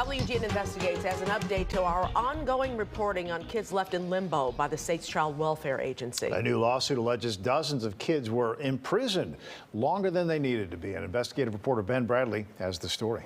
WGN Investigates as an update to our ongoing reporting on kids left in limbo by the state's child welfare agency. A new lawsuit alleges dozens of kids were imprisoned longer than they needed to be. And investigative reporter Ben Bradley has the story.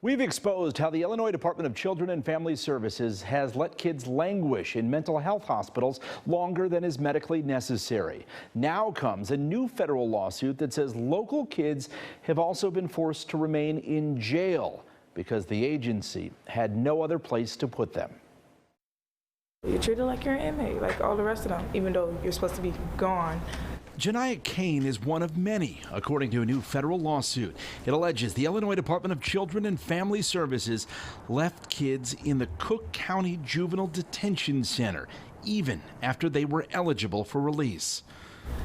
We've exposed how the Illinois Department of Children and Family Services has let kids languish in mental health hospitals longer than is medically necessary. Now comes a new federal lawsuit that says local kids have also been forced to remain in jail because the agency had no other place to put them. You're treated like you're an inmate, like all the rest of them, even though you're supposed to be gone. Janiah Kane is one of many, according to a new federal lawsuit. It alleges the Illinois Department of Children and Family Services left kids in the Cook County Juvenile Detention Center, even after they were eligible for release.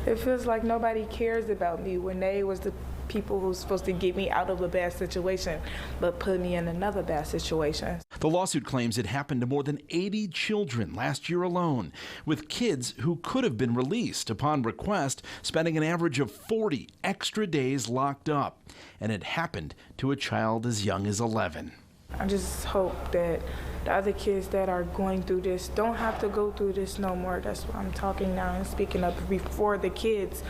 It feels like nobody cares about me when they was the people who's supposed to get me out of a bad situation, but put me in another bad situation. The lawsuit claims it happened to more than 80 children last year alone, with kids who could have been released upon request spending an average of 40 extra days locked up. And it happened to a child as young as 11. I just hope that the other kids that are going through this don't have to go through this no more. That's why I'm talking now and speaking up before the kids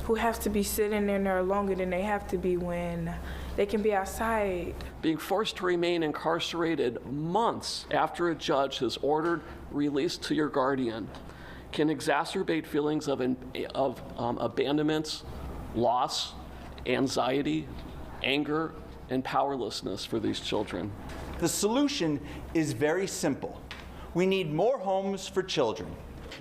who have to be sitting in there longer than they have to be when they can be outside. Being forced to remain incarcerated months after a judge has ordered release to your guardian can exacerbate feelings of abandonment, loss, anxiety, anger, and powerlessness for these children. The solution is very simple. We need more homes for children.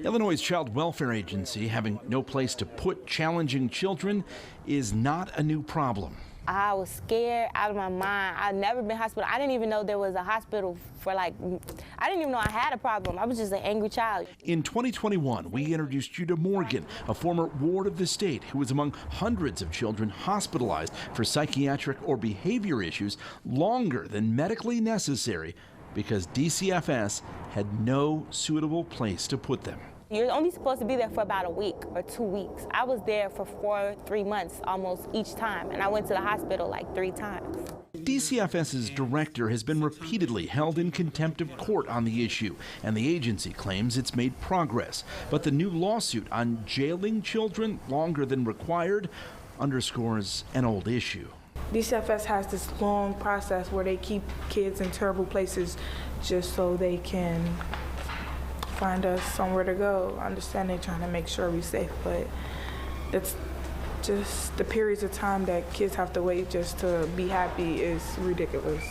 Illinois' Child Welfare Agency having no place to put challenging children is not a new problem. I was scared out of my mind. I'd never been hospital. I didn't even know there was a hospital for I didn't even know I had a problem. I was just an angry child. In 2021, we introduced you to Morgan, a former ward of the state who was among hundreds of children hospitalized for psychiatric or behavior issues longer than medically necessary because DCFS had no suitable place to put them. You're only supposed to be there for about a week or 2 weeks. I was there for 3 months almost each time, and I went to the hospital like 3 times. DCFS's director has been repeatedly held in contempt of court on the issue, and the agency claims it's made progress. But the new lawsuit on jailing children longer than required underscores an old issue. DCFS has this long process where they keep kids in terrible places just so they can find us somewhere to go. I understand they're trying to make sure we're safe, but it's just the periods of time that kids have to wait just to be happy is ridiculous.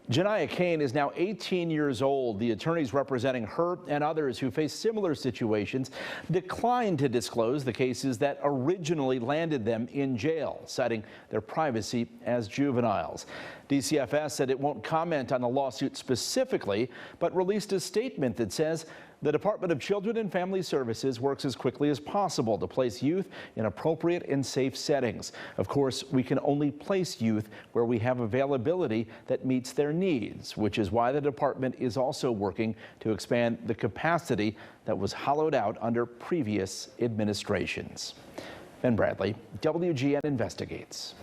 Janiah Kane is now 18 years old. The attorneys representing her and others who face similar situations declined to disclose the cases that originally landed them in jail, citing their privacy as juveniles. DCFS said it won't comment on the lawsuit specifically, but released a statement that says the Department of Children and Family Services works as quickly as possible to place youth in appropriate and safe settings. Of course, we can only place youth where we have availability that meets their needs, which is why the department is also working to expand the capacity that was hollowed out under previous administrations. Ben Bradley, WGN Investigates.